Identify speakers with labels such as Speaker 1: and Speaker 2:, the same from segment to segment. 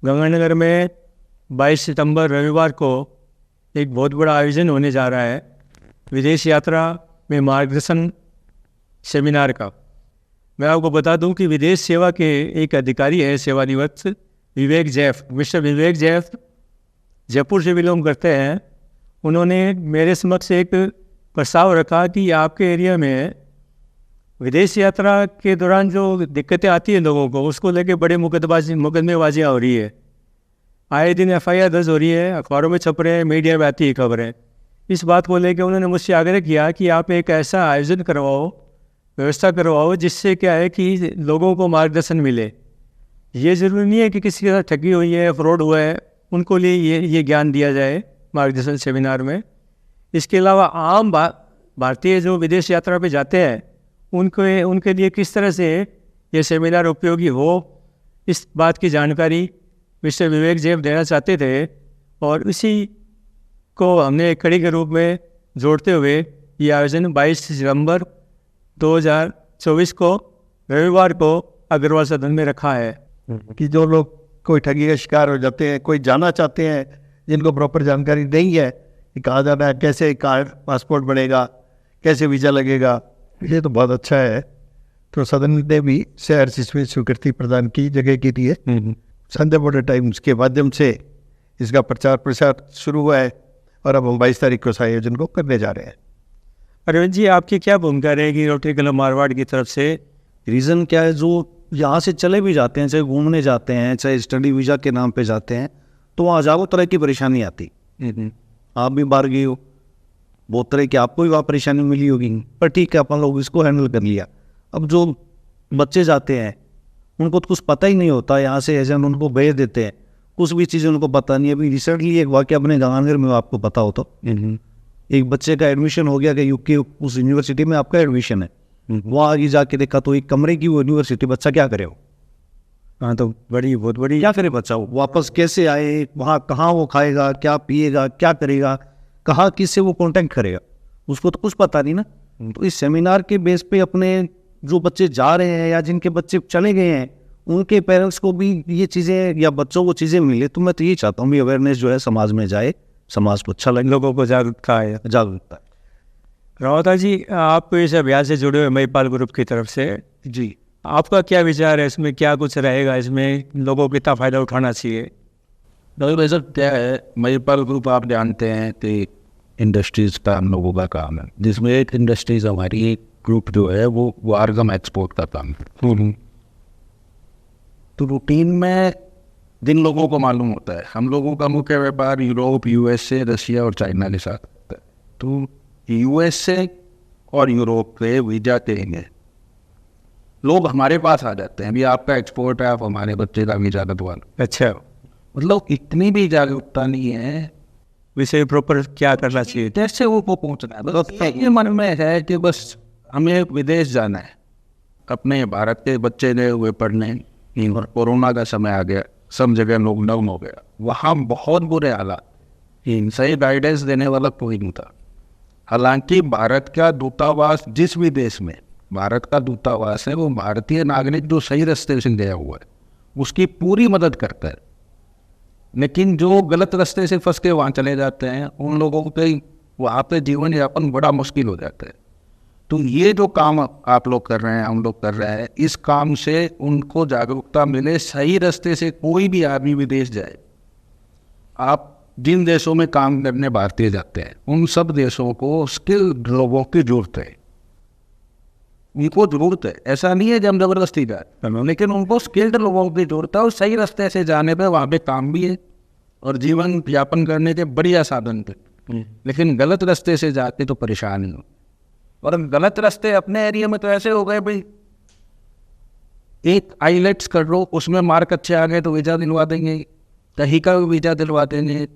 Speaker 1: गंगानगर में 22 सितंबर रविवार को एक बहुत बड़ा आयोजन होने जा रहा है विदेश यात्रा में मार्गदर्शन सेमिनार का। मैं आपको बता दूं कि विदेश सेवा के एक अधिकारी है सेवानिवृत्त विवेक जैफ, मिस्टर विवेक जैफ जयपुर से बिलोंग करते हैं। उन्होंने मेरे समक्ष एक प्रस्ताव रखा कि आपके एरिया में विदेश यात्रा के दौरान जो दिक्कतें आती हैं लोगों को, उसको लेके बड़े मुकदमेबाजियाँ हो रही है। आए दिन FIR दर्ज हो रही है, अखबारों में छप रहे हैं, मीडिया में आती है खबरें। इस बात को लेकर उन्होंने मुझसे आग्रह किया कि आप एक ऐसा आयोजन करवाओ, व्यवस्था करवाओ जिससे क्या है कि लोगों को मार्गदर्शन मिले। ये ज़रूरी नहीं है कि किसी के साथ ठगी हुई है, फ्रॉड हुआ है, उनको लिए ये ज्ञान दिया जाए मार्गदर्शन सेमिनार में। इसके अलावा आम भारतीय जो विदेश यात्रा पे जाते हैं उनके लिए किस तरह से ये सेमिनार उपयोगी हो, इस बात की जानकारी मिस्टर विवेक जैफ देना चाहते थे। और इसी को हमने एक कड़ी के रूप में जोड़ते हुए ये आयोजन 22 सितंबर 2024 को रविवार को अग्रवाल सदन में रखा है।
Speaker 2: कि जो लोग कोई ठगी का शिकार हो जाते हैं, कोई जाना चाहते हैं, जिनको प्रॉपर जानकारी नहीं है कि कहाँ जाना है, कैसे कार्ड पासपोर्ट बनेगा, कैसे वीज़ा लगेगा, ये तो बहुत अच्छा है। तो सदन ने भी इसमें स्वीकृति प्रदान की जगह के लिए। संडे बॉर्डर टाइम्स के माध्यम से इसका प्रचार प्रसार शुरू हुआ है और अब हम 22 तारीख को इस आयोजन को करने जा रहे हैं।
Speaker 1: अरविंद जी, आपकी क्या भूमिका रहेगी रोटरी क्लब मारवाड़ की तरफ से?
Speaker 3: रीज़न क्या है, जो यहाँ से चले भी जाते हैं, चाहे घूमने जाते हैं, चाहे स्टडी वीज़ा के नाम पे जाते हैं, तो वहाँ हज़ारों तरह की परेशानी आती। आप भी बाहर गए हो, बहुत तरह की आपको भी वहाँ परेशानी मिली होगी, पर ठीक है अपन लोग इसको हैंडल कर लिया। अब जो बच्चे जाते हैं उनको तो कुछ पता ही नहीं होता, यहाँ से एजेंट उनको भेज देते हैं, कुछ भी चीज़ें उनको पता नहीं। अभी रिसेंटली एक वाक़या अपने गंगानगर में आपको पता हो तो एक बच्चे का एडमिशन हो गया कि यूके उस यूनिवर्सिटी में आपका एडमिशन है, वहाँ आगे जाके देखा तो एक कमरे की वो यूनिवर्सिटी, बच्चा क्या करे हो?
Speaker 1: हाँ, तो बहुत बड़ी
Speaker 3: क्या करे बच्चा? वो वापस कैसे आए, वहाँ कहाँ वो खाएगा, क्या पिएगा, क्या करेगा, कहाँ किससे वो कांटेक्ट करेगा, उसको तो कुछ पता नहीं ना। तो इस सेमिनार के बेस पे अपने जो बच्चे जा रहे हैं या जिनके बच्चे चले गए हैं उनके पेरेंट्स को भी ये चीज़ें या बच्चों को चीज़ें मिले। तो मैं तो ये चाहता हूँ भी अवेयरनेस जो है समाज में जाए, समाज को अच्छा लगे,
Speaker 1: लोगों को जागरूकता है। रावता जी, आप इस अभियान से जुड़े हुए महिपाल ग्रुप की तरफ से,
Speaker 3: जी
Speaker 1: आपका क्या विचार है इसमें? क्या कुछ रहेगा इसमें? लोगों को कितना फ़ायदा उठाना चाहिए?
Speaker 4: भाई सर, क्या है, महिपाल ग्रुप आप जानते हैं कि इंडस्ट्रीज़ का हम लोगों का काम है, जिसमें एक इंडस्ट्रीज़ हमारी एक ग्रुप जो है वो आर्गम एक्सपोर्ट का काम है। तो रूटीन में जिन लोगों को मालूम होता है, हम लोगों का मुख्य व्यापार यूरोप, USA, रशिया और चाइना के साथ होता है। तो USA और यूरोप के वीजा देंगे, लोग हमारे पास आ जाते हैं, अभी आपका एक्सपोर्ट है, आप हमारे बच्चे का वीजा लगवा लो।
Speaker 1: अच्छा,
Speaker 4: मतलब इतनी भी जागरूकता नहीं है
Speaker 1: विषय प्रॉपर क्या करना चाहिए,
Speaker 4: जैसे वो पहुँचना है। बस ये मन में है कि बस हमें विदेश जाना है, अपने भारत के बच्चे गए हुए पढ़ने, और कोरोना का समय आ गया, सब जगह लॉकडाउन हो गया, वहाँ बहुत बुरे हालात, सही गाइडेंस देने वाला कोई नहीं था। हालांकि भारत का दूतावास, जिस भी देश में भारत का दूतावास है, वो भारतीय नागरिक जो सही रास्ते से गया हुआ है उसकी पूरी मदद करता है। लेकिन जो गलत रास्ते से फंस के वहाँ चले जाते हैं, उन लोगों के वहाँ पे जीवन यापन बड़ा मुश्किल हो जाता है। तो ये जो काम आप लोग कर रहे हैं, हम लोग कर रहे हैं, इस काम से उनको जागरूकता मिले, सही रास्ते से कोई भी आदमी विदेश जाए। आप जिन देशों में काम करने भारतीय जाते हैं, उन सब देशों को स्किल्ड लोगों की जरूरत है, उनको जरूरत है। ऐसा नहीं है जब जबरदस्ती जाए, लेकिन उनको स्किल्ड लोगों की जरूरत है। और सही रास्ते से जाने पे वहाँ पे काम भी है और जीवन यापन करने के बढ़िया साधन पे। लेकिन गलत रास्ते से जाते तो परेशानी हो। और गलत रास्ते अपने एरिया में तो ऐसे हो गए भाई, एक आईलेट्स कर लो, उसमें मार्क अच्छे आ गए तो वीज़ा दिलवा देंगे, कहीं का वीज़ा दिलवा देंगे,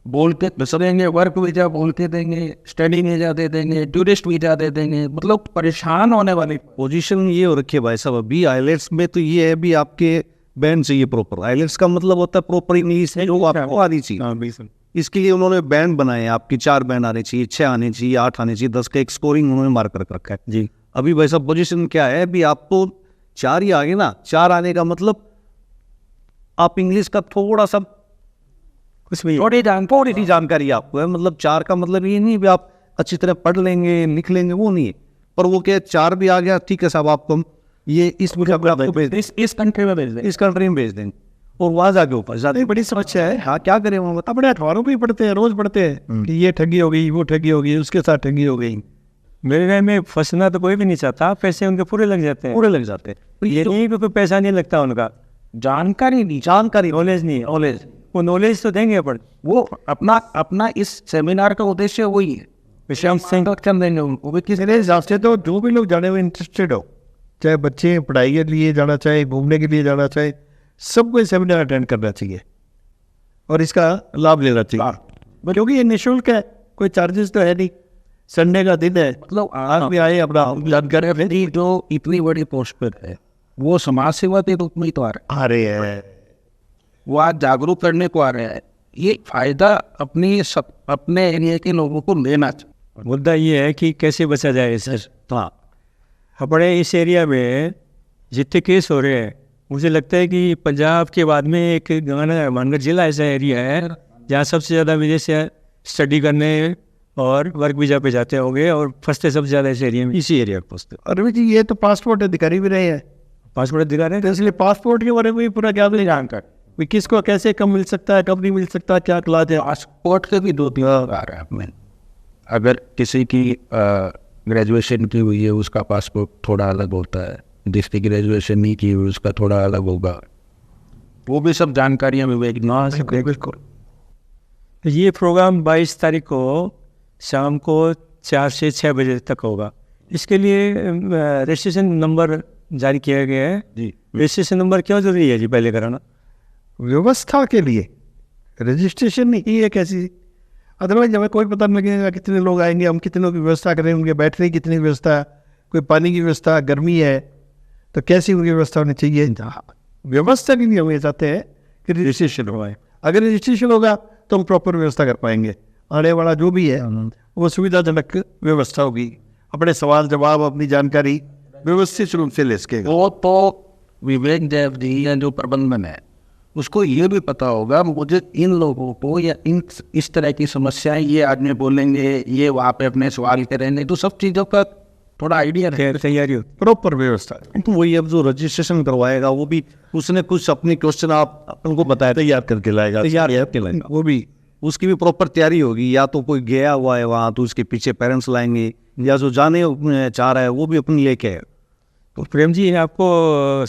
Speaker 4: बोलते देंगे, वर्क वीज़ा बोलते देंगे, स्टडी वीज़ा दे देंगे, टूरिस्ट वीज़ा दे देंगे। मतलब परेशान होने वाली
Speaker 3: पोजीशन ये हो रखी है भाई साहब। अभी आईलेट्स में तो ये है भी आपके बैंड चाहिए प्रॉपर। आईलेट्स का मतलब होता है प्रॉपर इंग्लिश है जो आपको आनी चाहिए। इसके लिए उन्होंने बैंड बनाए, आपकी 4 बैंड आने चाहिए, 6 आने चाहिए, 8 आने चाहिए, 10 का एक स्कोरिंग उन्होंने मार्क कर रखा है जी। अभी भाई साहब पोजीशन क्या है, अभी आपको 4 ही आ गए ना, 4 आने का मतलब आप इंग्लिश का थोड़ा सा
Speaker 1: कुछ भी
Speaker 3: थोड़ी सी जानकारी आपको है, मतलब 4 का मतलब ये नहीं भी आप अच्छी तरह पढ़ लेंगे लिख लेंगे, वो नहीं है। पर वो क्या 4 भी आ गया, ठीक है साहब, आपको ये इस आपको भेज दें,
Speaker 1: इस कंट्री में भेज दें,
Speaker 3: इस कंट्री में भेज देंगे और वहाँ जाके ऊपर जाते।
Speaker 2: बड़ी समस्या है।
Speaker 3: हाँ, क्या करें वहाँ बता।
Speaker 2: अपने अखबारों में ही पढ़ते हैं, रोज पढ़ते हैं कि ये ठगी हो गई, वो ठगी हो गई, उसके साथ ठगी हो गई।
Speaker 1: मेरे राय में फंसना तो कोई भी नहीं चाहता, पैसे उनके पूरे लग जाते हैं,
Speaker 3: पूरे लग जाते हैं। तो
Speaker 1: ये नहीं कि कोई पैसा नहीं लगता उनका,
Speaker 3: जानकारी
Speaker 1: नॉलेज नहीं है,
Speaker 3: नॉलेज
Speaker 1: वो नॉलेज तो देंगे अपन।
Speaker 4: वो अपना इस सेमिनार का उद्देश्य वही है,
Speaker 1: विषय
Speaker 4: इंट्रोडक्शन देंगे उनको भी।
Speaker 2: मेरे हिसाब से तो जो भी लोग जाने में इंटरेस्टेड हो, चाहे बच्चे पढ़ाई के लिए जाना चाहे, घूमने के लिए जाना चाहे, सबको सेमिनार अटेंड करना चाहिए और इसका लाभ लेना चाहिए, क्योंकि ये निःशुल्क है, कोई चार्जेस तो है नहीं। संडे का दिन है,
Speaker 4: मतलब
Speaker 2: आज भी आए अपना जानकारी।
Speaker 4: जो इतनी बड़ी पोस्ट पर है वो समाज सेवा के रूप में ही तो
Speaker 2: आ रहे हैं,
Speaker 4: वो आज जागरूक करने को आ रहे हैं। ये फायदा अपने एरिया के लोगों को लेना चाहिए।
Speaker 1: मुद्दा ये है कि कैसे बचा जाए सर।
Speaker 3: हाँ,
Speaker 1: हमारे इस एरिया में जितने केस हो रहे हैं, मुझे लगता है कि पंजाब के बाद में एक मानगढ़ जिला ऐसा एरिया है जहाँ सबसे ज़्यादा विदेश से स्टडी करने और वर्क वीज़ा पे जाते होंगे और फंसते सबसे ज़्यादा इस एरिया में,
Speaker 3: इसी एरिया में फंसते।
Speaker 2: अरविंद जी ये तो पासपोर्ट अधिकारी भी रहे हैं,
Speaker 1: पासपोर्ट दिखा रहे
Speaker 2: तो
Speaker 1: हैं,
Speaker 2: इसलिए पासपोर्ट के बारे में भी पूरा ज्ञान नहीं जानकर भी किसको कैसे कब मिल सकता है, कब नहीं मिल सकता, क्या क्लास है।
Speaker 4: पासपोर्ट के भी 2-3 प्रकार है अपने। अगर किसी की ग्रेजुएशन की हुई है उसका पासपोर्ट थोड़ा अलग होता है, जिसकी ग्रेजुएशन नहीं की हुई उसका थोड़ा अलग होगा। वो भी सब जानकारियाँ विवेक।
Speaker 2: बिल्कुल।
Speaker 1: तो ये प्रोग्राम 22 तारीख को शाम को 4 से 6 बजे तक होगा। इसके लिए रजिस्ट्रेशन नंबर जारी किया गया है
Speaker 3: जी।
Speaker 1: रजिस्ट्रेशन नंबर क्यों जरूरी है जी पहले कराना?
Speaker 2: व्यवस्था के लिए रजिस्ट्रेशन नहीं है कैसी, अदरवाइज हमें कोई पता नहीं लगेगा कितने लोग आएंगे, हम कितनों की व्यवस्था करें, उनके बैठने की कितनी व्यवस्था है, कोई पानी की व्यवस्था, गर्मी है तो कैसी उनकी व्यवस्था होनी चाहिए। व्यवस्था के लिए हम ये चाहते हैं कि रजिस्ट्रेशन होगा। अगर रजिस्ट्रेशन होगा तो हम प्रॉपर व्यवस्था कर पाएंगे, आने वाला जो भी है वो सुविधाजनक व्यवस्था होगी, अपने सवाल जवाब अपनी जानकारी व्यवस्थित रूप से ले सकेगा।
Speaker 4: वो तो विवेक देव जी या जो प्रबंधन है उसको ये भी पता होगा मुझे इन लोगों को या इस तरह की समस्याएं ये आदमी बोलेंगे, ये वहाँ पे अपने सवाल करेंगे, तो सब चीज़ों का थोड़ा आइडिया
Speaker 1: तैयारी हो,
Speaker 2: प्रॉपर व्यवस्था।
Speaker 3: तो वही अब जो रजिस्ट्रेशन करवाएगा वो भी उसने कुछ अपने क्वेश्चन आप उनको बताया
Speaker 2: तैयार करके लाएगा,
Speaker 3: तैयार करके लाएगा,
Speaker 2: वो भी
Speaker 3: उसकी भी प्रॉपर तैयारी होगी। या तो कोई गया हुआ है वहाँ तो उसके पीछे पेरेंट्स लाएंगे, या जो जाने चाह रहा है वो भी अपनी लेके आए।
Speaker 1: तो प्रेम जी आपको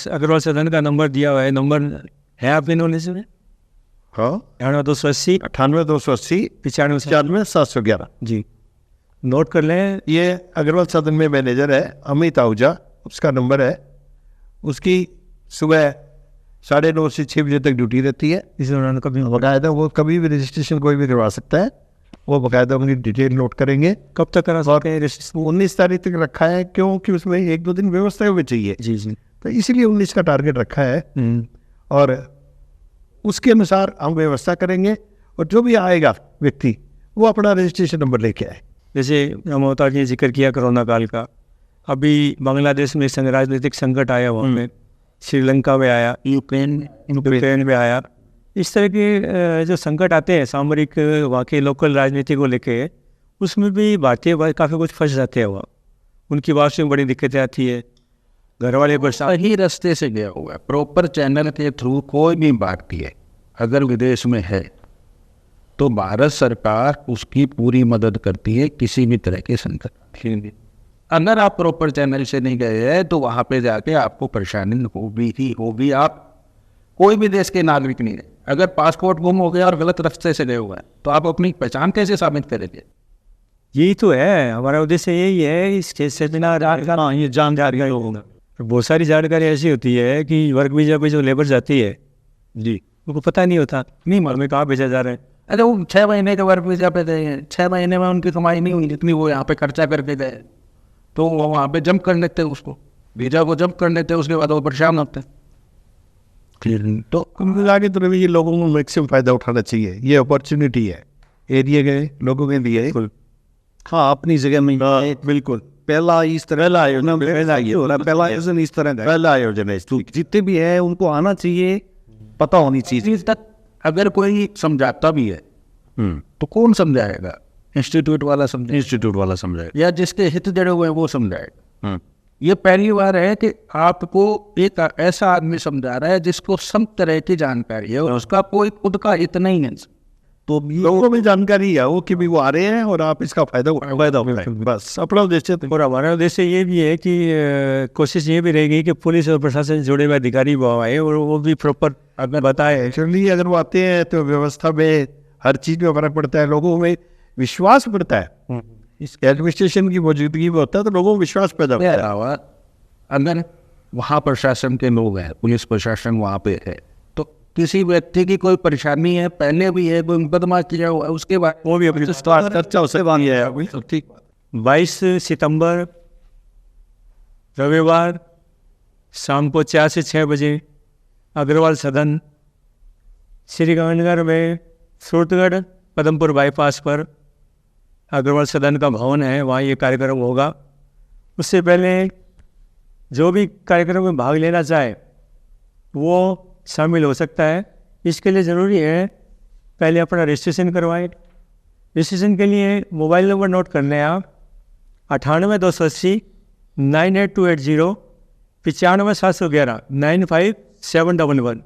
Speaker 1: अग्रवाल सदन का नंबर दिया हुआ है, नंबर है आपके नॉलेज में?
Speaker 2: हाँ
Speaker 1: 98-280
Speaker 2: 98-280 95-711
Speaker 1: जी, नोट कर लें।
Speaker 2: ये अग्रवाल सदन में मैनेजर है अमित आहूजा, उसका नंबर है। उसकी सुबह 9:30 से 6 बजे तक ड्यूटी रहती है।
Speaker 1: इस दौरान कभी
Speaker 2: बाकायदा वो कभी भी रजिस्ट्रेशन कोई भी करवा सकता है, वो बाकायदा अपनी डिटेल नोट करेंगे।
Speaker 1: कब तक करा सकते हैं रजिस्ट्रेशन?
Speaker 2: 19 तारीख तक रखा है क्योंकि उसमें 1-2 दिन व्यवस्था भी चाहिए,
Speaker 1: जी जी,
Speaker 2: तो इसीलिए 19 का टारगेट रखा है और उसके अनुसार हम व्यवस्था करेंगे। और जो भी आएगा व्यक्ति वो अपना रजिस्ट्रेशन नंबर लेके आए।
Speaker 1: जैसे ममता जी ने जिक्र किया कोरोना काल का, अभी बांग्लादेश में राजनीतिक संकट आया, वहाँ पे श्रीलंका में आया, यूक्रेन में आया, इस तरह के जो संकट आते हैं सामरिक वहाँ के लोकल राजनीति को लेके, उसमें भी भारतीय काफ़ी कुछ फंस जाते हैं। वहाँ उनकी बात में बड़ी दिक्कतें आती है, घर वाले परेशान।
Speaker 4: सही रास्ते से गया हुआ है, प्रॉपर चैनल के थ्रू कोई भी भारतीय अगर विदेश में है तो भारत सरकार उसकी पूरी मदद करती है किसी भी तरह के संकट में। अगर आप प्रॉपर चैनल से नहीं गए हैं तो वहाँ पे जाके आपको परेशानी होगी। आप कोई भी देश के नागरिक नहीं है, अगर पासपोर्ट गुम हो गया और गलत रास्ते से गए हुए हैं तो आप अपनी पहचान कैसे साबित करेंगे?
Speaker 1: यही तो है हमारा उद्देश्य, यही है इस सेमिनार का। ये जानकारी होगा, बहुत सारी जानकारी ऐसी होती है कि वर्क वीजा पे जो लेबर जाती है जी, उनको पता नहीं होता नहीं मालूम कहाँ भेजा जा रहा है।
Speaker 4: अरे वो 6 महीने के वर्क वीजा पे गए हैं, 6 महीने में उनकी कमाई नहीं हुई जितनी वो यहाँ पे खर्चा करके गए, तो वो वहाँ पे जंप कर लेते हैं, उसको वीजा को जंप कर लेते हैं, उसके बाद वो परेशान होते हैं।
Speaker 2: तो आगे तो ये लोगों को मैक्सिमम फायदा उठाना चाहिए, ये अपॉर्चुनिटी है एरिया के लोगों के लिए।
Speaker 3: हाँ, अपनी जगह में
Speaker 2: बिल्कुल
Speaker 3: पहला आयोजन इस तरह का,
Speaker 2: पहला आयोजन है।
Speaker 3: जितने भी है उनको आना चाहिए पता होनी चाहिए।
Speaker 4: चीज तक अगर कोई समझाता भी है तो कौन समझाएगा? इंस्टीट्यूट वाला समझाएगा,
Speaker 3: इंस्टीट्यूट वाला समझाएगा।
Speaker 4: या जिसके हित जड़े हुए हैं वो समझाएगा। ये पहली बार है कि आपको एक ऐसा आदमी समझा रहा है जिसको सब तरह की जानकारी है और उसका कोई खुद का हित नहीं है।
Speaker 2: तो लोगों में जानकारी है वो कि भी वो आ रहे हैं और आप इसका फायदा उठाएं, बस अपना उद्देश्य।
Speaker 1: और हमारा उद्देश्य ये भी है कि कोशिश ये भी रहेगी कि पुलिस और प्रशासन से जुड़े हुए अधिकारी वो आए और वो भी प्रॉपर अगर बताए।
Speaker 2: एक्चुअली अगर वो आते हैं तो व्यवस्था में हर चीज़ में फर्क पड़ता है, लोगों में विश्वास बढ़ता है। इस एडमिनिस्ट्रेशन की मौजूदगी में होता है तो लोगों में विश्वास पैदा होता है।
Speaker 4: अलावा अगर वहाँ प्रशासन के लोग हैं, पुलिस प्रशासन वहाँ पे है, तो किसी व्यक्ति की कोई परेशानी है, पहले भी है, कोई मुकदमा किया हुआ है, उसके बाद
Speaker 1: वो भी अपनी
Speaker 2: चर्चा उससे बांध गया है। तो ठीक
Speaker 1: 22 सितंबर रविवार शाम को 4 से 6 बजे अग्रवाल सदन श्री गंगानगर में सूरतगढ़ पदमपुर बाईपास पर अग्रवाल सदन का भवन है, वहाँ ये कार्यक्रम होगा। उससे पहले जो भी कार्यक्रम में भाग लेना चाहे वो शामिल हो सकता है। इसके लिए ज़रूरी है पहले अपना रजिस्ट्रेशन करवाएं। रजिस्ट्रेशन के लिए मोबाइल नंबर नोट कर लें आप 98 280 98280 95 711 95711।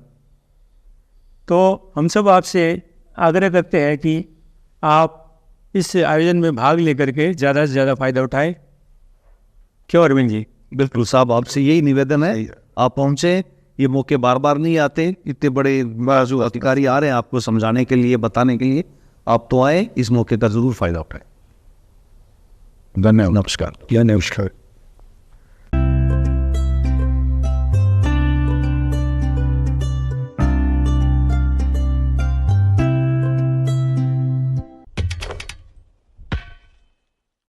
Speaker 1: तो हम सब आपसे आग्रह करते हैं कि आप इस आयोजन में भाग लेकर के ज़्यादा से ज़्यादा फ़ायदा उठाएं। क्यों अरविंद जी?
Speaker 3: बिल्कुल साहब, आपसे यही निवेदन है, आप पहुँचे। ये मौके बार बार नहीं आते, इतने बड़े जो अधिकारी आ रहे हैं आपको समझाने के लिए, बताने के लिए, आप तो आए, इस मौके का जरूर फायदा उठाएं।
Speaker 4: धन्यवाद।
Speaker 3: नमस्कार।
Speaker 2: नमस्कार।